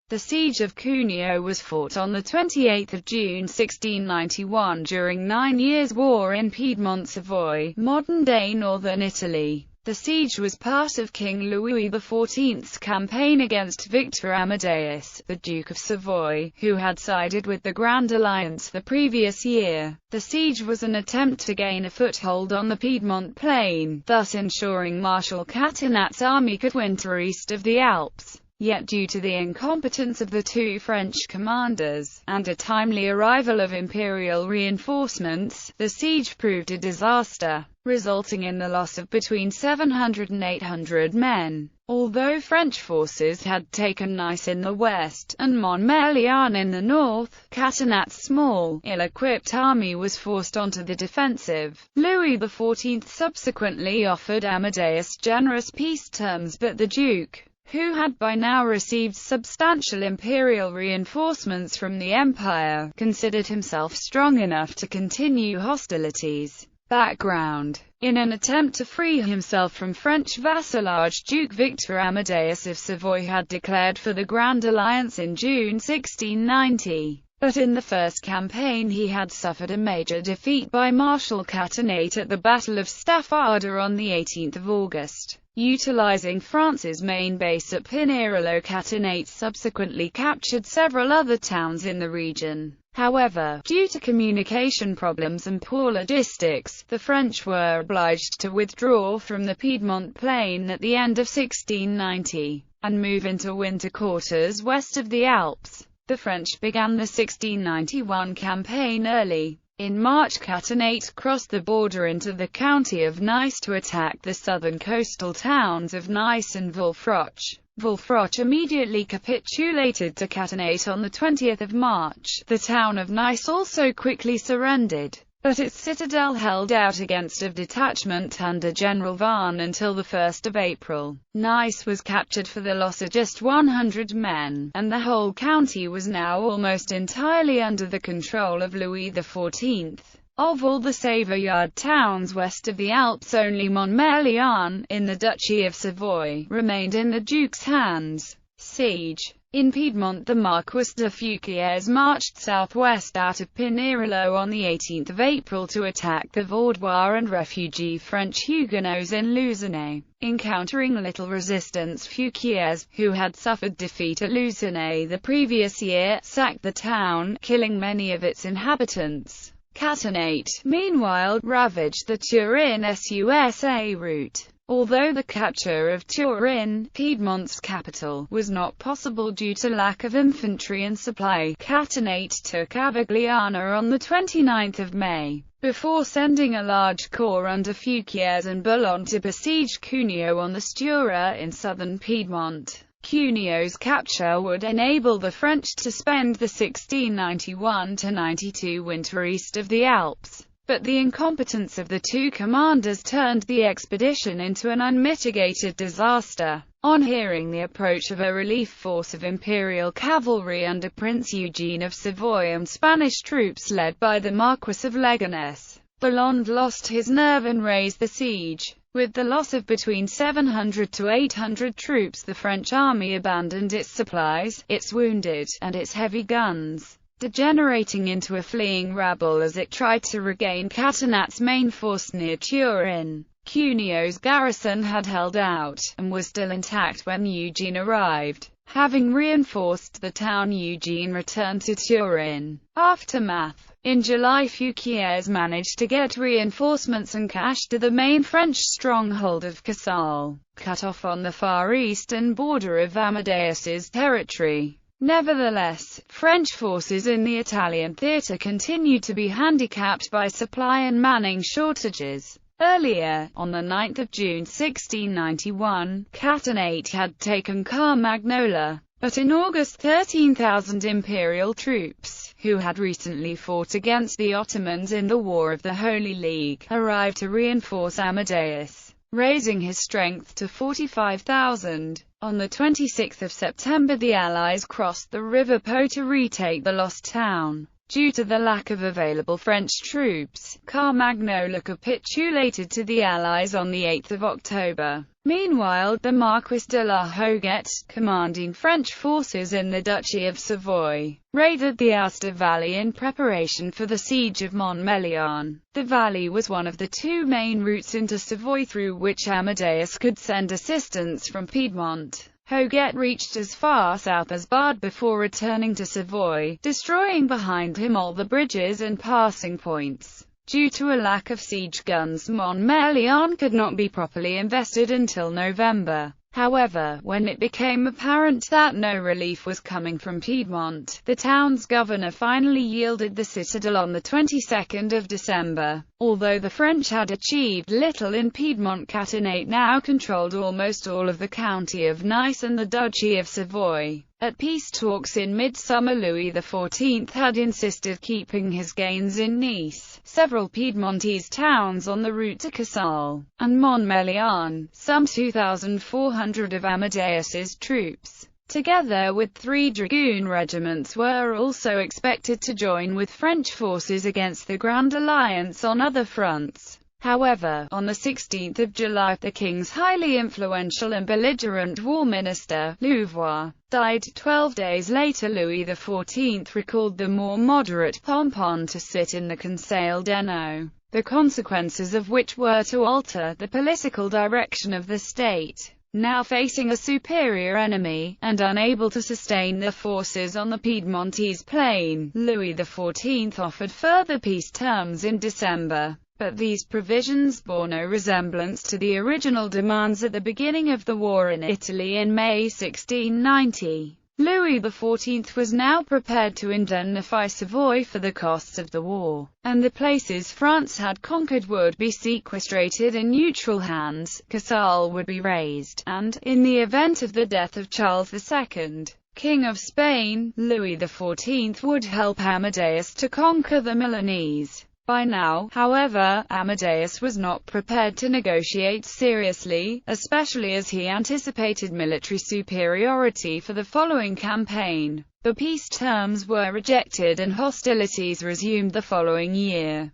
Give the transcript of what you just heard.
The Siege of Cuneo was fought on 28 June 1691 during 9 Years' War in Piedmont-Savoy, modern-day northern Italy. The siege was part of King Louis XIV's campaign against Victor Amadeus, the Duke of Savoy, who had sided with the Grand Alliance the previous year. The siege was an attempt to gain a foothold on the Piedmont Plain, thus ensuring Marshal Catinat's army could winter east of the Alps. Yet due to the incompetence of the two French commanders, and a timely arrival of imperial reinforcements, the siege proved a disaster, resulting in the loss of between 700 and 800 men. Although French forces had taken Nice in the west, and Montmélian in the north, Catinat's small, ill-equipped army was forced onto the defensive. Louis XIV subsequently offered Amadeus generous peace terms, but the Duke, who had by now received substantial imperial reinforcements from the empire, considered himself strong enough to continue hostilities. Background: in an attempt to free himself from French vassalage, Duke Victor Amadeus of Savoy had declared for the Grand Alliance in June 1690. But in the first campaign he had suffered a major defeat by Marshal Catinat at the Battle of Stafford on 18 August. Utilizing France's main base at Pinerolo, Catinat subsequently captured several other towns in the region. However, due to communication problems and poor logistics, the French were obliged to withdraw from the Piedmont Plain at the end of 1690, and move into winter quarters west of the Alps. The French began the 1691 campaign early. In March, Catinat crossed the border into the county of Nice to attack the southern coastal towns of Nice and Villefranche. Villefranche immediately capitulated to Catinat on 20 March. The town of Nice also quickly surrendered, but its citadel held out against a detachment under General Varn until 1 April. Nice was captured for the loss of just 100 men, and the whole county was now almost entirely under the control of Louis XIV. Of all the Savoyard towns west of the Alps, only Montmélian, in the Duchy of Savoy, remained in the Duke's hands. Siege. In Piedmont, the Marquis de Fouquières marched southwest out of Pinerolo on 18 April to attack the Vaudois and refugee French Huguenots in Lucenay. Encountering little resistance, Fouquières, who had suffered defeat at Lucenay the previous year, sacked the town, killing many of its inhabitants. Catinat, meanwhile, ravaged the Turin-Susa route. Although the capture of Turin, Piedmont's capital, was not possible due to lack of infantry and supply, Catinat took Avigliana on 29 May. Before sending a large corps under Fouquières and Boulogne to besiege Cuneo on the Stura in southern Piedmont. Cuneo's capture would enable the French to spend the 1691–92 winter east of the Alps. But the incompetence of the two commanders turned the expedition into an unmitigated disaster. On hearing the approach of a relief force of imperial cavalry under Prince Eugene of Savoy and Spanish troops led by the Marquis of Leganés, Boulogne lost his nerve and raised the siege. With the loss of between 700 to 800 troops, the French army abandoned its supplies, its wounded, and its heavy guns, degenerating into a fleeing rabble as it tried to regain Catinat's main force near Turin. Cuneo's garrison had held out, and was still intact when Eugene arrived. Having reinforced the town, Eugene returned to Turin. Aftermath. In July, Fouquières managed to get reinforcements and cash to the main French stronghold of Casale, cut off on the far eastern border of Amadeus's territory. Nevertheless, French forces in the Italian theatre continued to be handicapped by supply and manning shortages. Earlier, on 9 June 1691, Catinat had taken Carmagnola, but in August 13,000 imperial troops, who had recently fought against the Ottomans in the War of the Holy League, arrived to reinforce Amadeus, raising his strength to 45,000. On 26 September the Allies crossed the River Po to retake the lost town. Due to the lack of available French troops, Carmagnola capitulated to the Allies on 8 October. Meanwhile, the Marquis de la Hoguette, commanding French forces in the Duchy of Savoy, raided the Aosta Valley in preparation for the siege of Montmelian. The valley was one of the two main routes into Savoy through which Amadeus could send assistance from Piedmont. Hoguette reached as far south as Bard before returning to Savoy, destroying behind him all the bridges and passing points. Due to a lack of siege guns, Montmelian could not be properly invested until November. However, when it became apparent that no relief was coming from Piedmont, the town's governor finally yielded the citadel on the 22nd of December. Although the French had achieved little in Piedmont, Catinate now controlled almost all of the county of Nice and the Duchy of Savoy. At peace talks in midsummer, Louis XIV had insisted keeping his gains in Nice, several Piedmontese towns on the route to Casale, and Montmelian. Some 2,400 of Amadeus's troops, together with 3 dragoon regiments, were also expected to join with French forces against the Grand Alliance on other fronts. However, on the 16th of July, the king's highly influential and belligerent war minister, Louvois, died. 12 days later, Louis XIV recalled the more moderate Pompon to sit in the Conseil d'Enno, the consequences of which were to alter the political direction of the state. Now facing a superior enemy, and unable to sustain the forces on the Piedmontese plain, Louis XIV offered further peace terms in December. But these provisions bore no resemblance to the original demands at the beginning of the war in Italy in May 1690. Louis XIV was now prepared to indemnify Savoy for the costs of the war, and the places France had conquered would be sequestrated in neutral hands. Casale would be razed, and, in the event of the death of Charles II, King of Spain, Louis XIV would help Amadeus to conquer the Milanese. By now, however, Amadeus was not prepared to negotiate seriously, especially as he anticipated military superiority for the following campaign. The peace terms were rejected and hostilities resumed the following year.